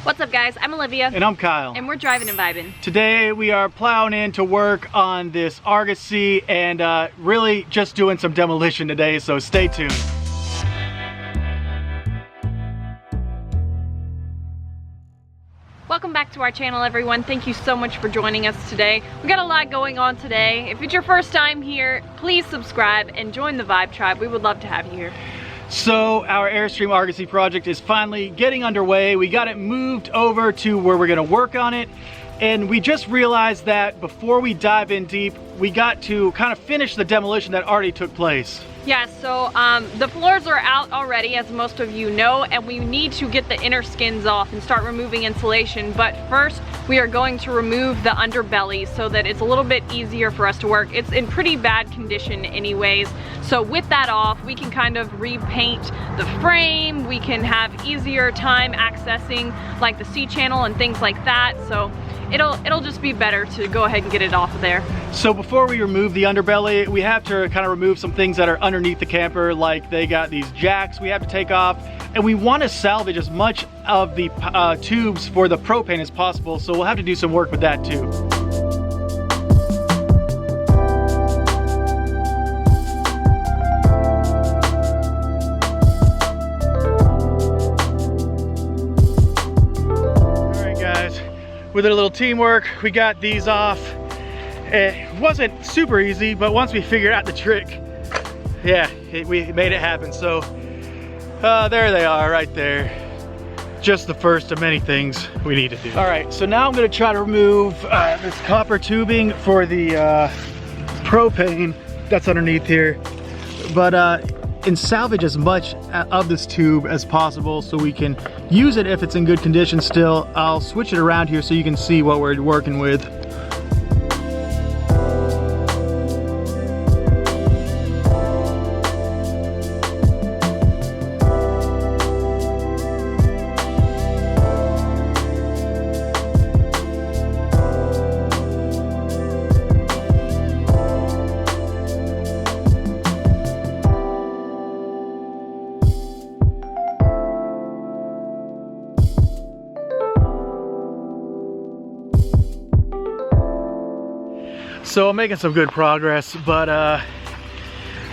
What's up guys, I'm Olivia. And I'm Kyle. And we're Drivin and Vibin. Today we are plowing in to work on this Argosy and really just doing some demolition today, so stay tuned. Welcome back to our channel everyone. Thank you so much for joining us today. We got a lot going on today. If it's your first time here, please subscribe and join the Vibe Tribe. We would love to have you here. So our Airstream Argosy project is finally getting underway. We got it moved over to where we're gonna work on it. And we just realized that before we dive in deep, we got to kind of finish the demolition that already took place. Yeah, so the floors are out already, as most of you know, and we need to get the inner skins off and start removing insulation. But first, we are going to remove the underbelly so that it's a little bit easier for us to work. It's in pretty bad condition anyways. So with that off, we can kind of repaint the frame. We can have easier time accessing like the C-channel and things like that. So it'll just be better to go ahead and get it off of there. So before we remove the underbelly, we have to kind of remove some things that are underneath the camper, like they got these jacks we have to take off, and we want to salvage as much of the tubes for the propane as possible, so we'll have to do some work with that too. With a little teamwork, we got these off. It wasn't super easy, but once we figured out the trick, yeah, we made it happen. So there they are right there. Just the first of many things we need to do. All right, so now I'm gonna try to remove this copper tubing for the propane that's underneath here. But and salvage as much of this tube as possible so we can use it if it's in good condition still. I'll switch it around here so you can see what we're working with. So I'm making some good progress, but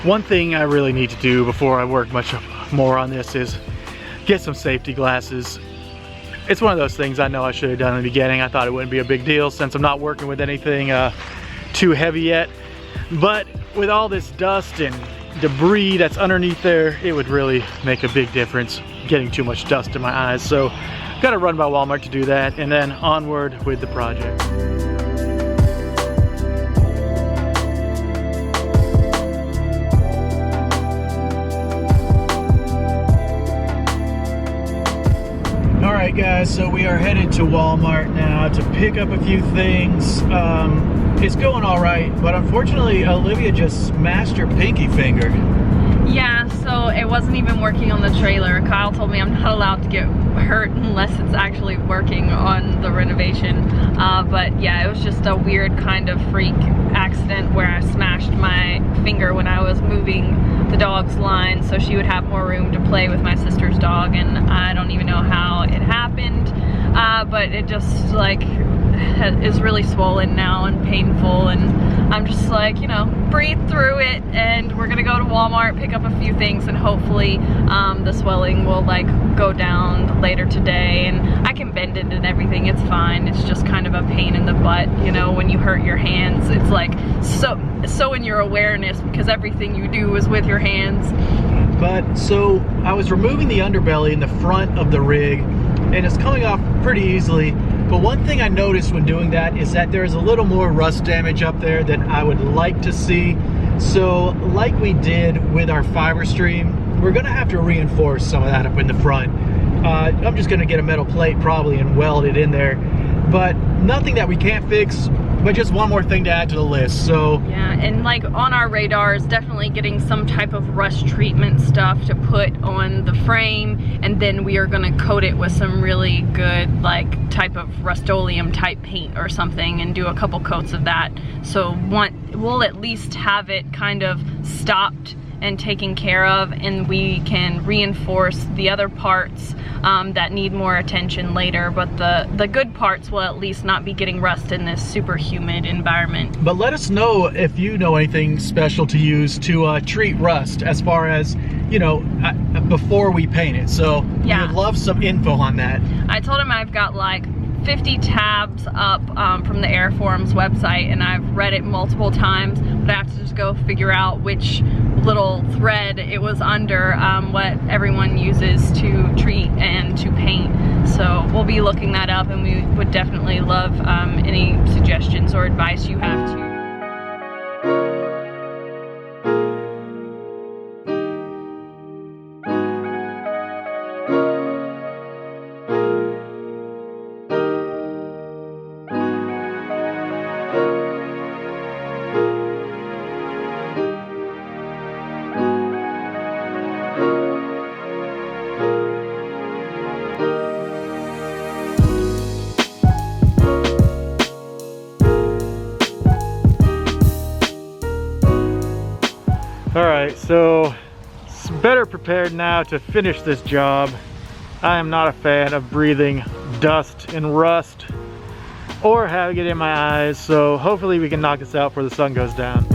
one thing I really need to do before I work much more on this is get some safety glasses. It's one of those things I know I should have done in the beginning. I thought it wouldn't be a big deal since I'm not working with anything too heavy yet. But with all this dust and debris that's underneath there, it would really make a big difference getting too much dust in my eyes. So gotta run by Walmart to do that, and then onward with the project. Alright guys, so we are headed to Walmart now to pick up a few things. It's going alright, but unfortunately Olivia just smashed her pinky finger. Yeah, so it wasn't even working on the trailer. Kyle told me I'm not allowed to get hurt unless it's actually working on the renovation. But yeah, it was just a weird kind of freak accident where I smashed my finger when I was moving the dog's line so she would have more room to play with my sister's dog, and I don't even know how it happened. But it just like is really swollen now and painful, and I'm just like, you know, breathe through it, and we're gonna go to Walmart, pick up a few things, and hopefully the swelling will like go down later today, and I can bend it and everything. It's fine. It's just kind of a pain in the butt, you know, when you hurt your hands. It's like so in your awareness because everything you do is with your hands. But so I was removing the underbelly in the front of the rig, and it's coming off pretty easily. But one thing I noticed when doing that is that there's a little more rust damage up there than I would like to see. So like we did with our Airstream, we're gonna have to reinforce some of that up in the front. I'm just gonna get a metal plate probably and weld it in there. But nothing that we can't fix, but just one more thing to add to the list. So yeah, and like on our radar is definitely getting some type of rust treatment stuff to put on the frame, and then we are gonna coat it with some really good like type of Rust-Oleum type paint or something and do a couple coats of that. So we'll at least have it kind of stopped and taken care of, and we can reinforce the other parts that need more attention later, but the good parts will at least not be getting rust in this super humid environment. But let us know if you know anything special to use to treat rust, as far as, you know, before we paint it. So yeah, we would love some info on that. I told him I've got like 50 tabs up from the Airforums website, and I've read it multiple times, but I have to just go figure out which little thread it was under, what everyone uses to treat and to paint. So we'll be looking that up, and we would definitely love any suggestions or advice you have too. Alright, so it's better prepared now to finish this job. I am not a fan of breathing dust and rust or having it in my eyes, so hopefully we can knock this out before the sun goes down.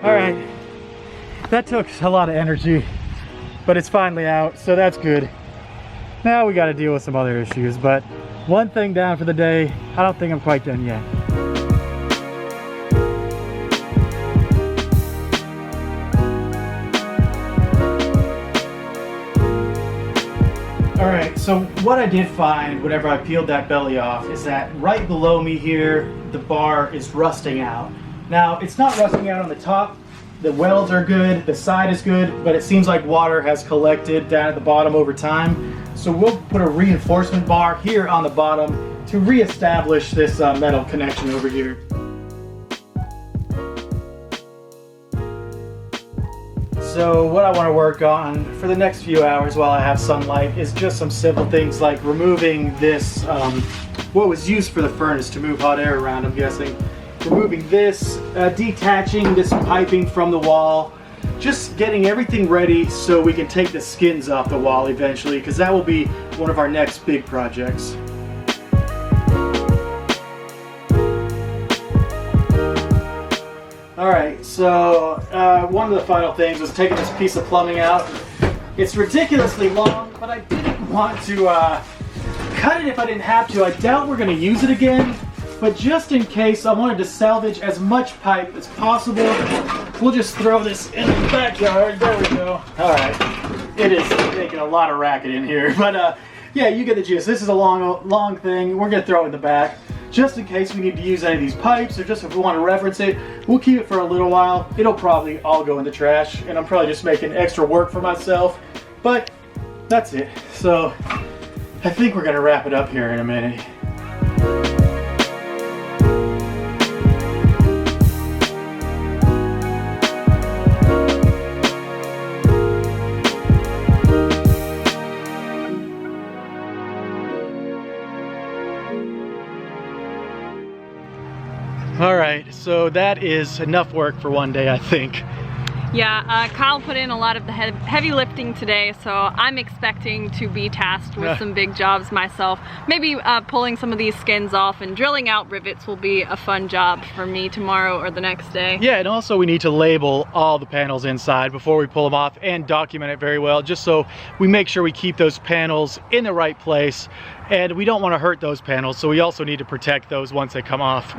Alright, that took a lot of energy, but it's finally out, so that's good. Now we got to deal with some other issues, but one thing down for the day. I don't think I'm quite done yet. Alright, so what I did find whenever I peeled that belly off is that right below me here, the bar is rusting out. Now, it's not rusting out on the top. The welds are good, the side is good, but it seems like water has collected down at the bottom over time. So we'll put a reinforcement bar here on the bottom to reestablish this metal connection over here. So what I want to work on for the next few hours while I have sunlight is just some simple things like removing this, what was used for the furnace to move hot air around, I'm guessing. Removing this, detaching this piping from the wall, just getting everything ready so we can take the skins off the wall eventually, because that will be one of our next big projects. Alright, so one of the final things was taking this piece of plumbing out. It's ridiculously long, but I didn't want to cut it if I didn't have to. I doubt we're going to use it again. But just in case, I wanted to salvage as much pipe as possible. We'll just throw this in the backyard. There we go. All right. It is making a lot of racket in here. But yeah, you get the gist. This is a long thing. We're going to throw it in the back. Just in case we need to use any of these pipes, or just if we want to reference it, we'll keep it for a little while. It'll probably all go in the trash. And I'm probably just making extra work for myself. But that's it. So I think we're going to wrap it up here in a minute. All right, so that is enough work for one day, I think. Yeah, Kyle put in a lot of the heavy lifting today, so I'm expecting to be tasked with some big jobs myself. Maybe pulling some of these skins off and drilling out rivets will be a fun job for me tomorrow or the next day. Yeah, and also we need to label all the panels inside before we pull them off and document it very well, just so we make sure we keep those panels in the right place. And we don't want to hurt those panels, so we also need to protect those once they come off.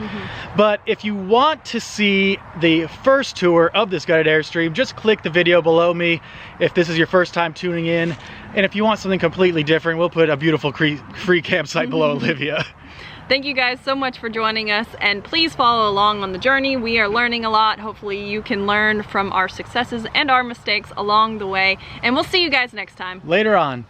But if you want to see the first tour of this gutted Airstream, just click the video below me if this is your first time tuning in. And if you want something completely different, we'll put a beautiful free campsite below Olivia. thank you guys so much for joining us, and please follow along on the journey. We are learning a lot. Hopefully you can learn from our successes and our mistakes along the way, and we'll see you guys next time. Later on.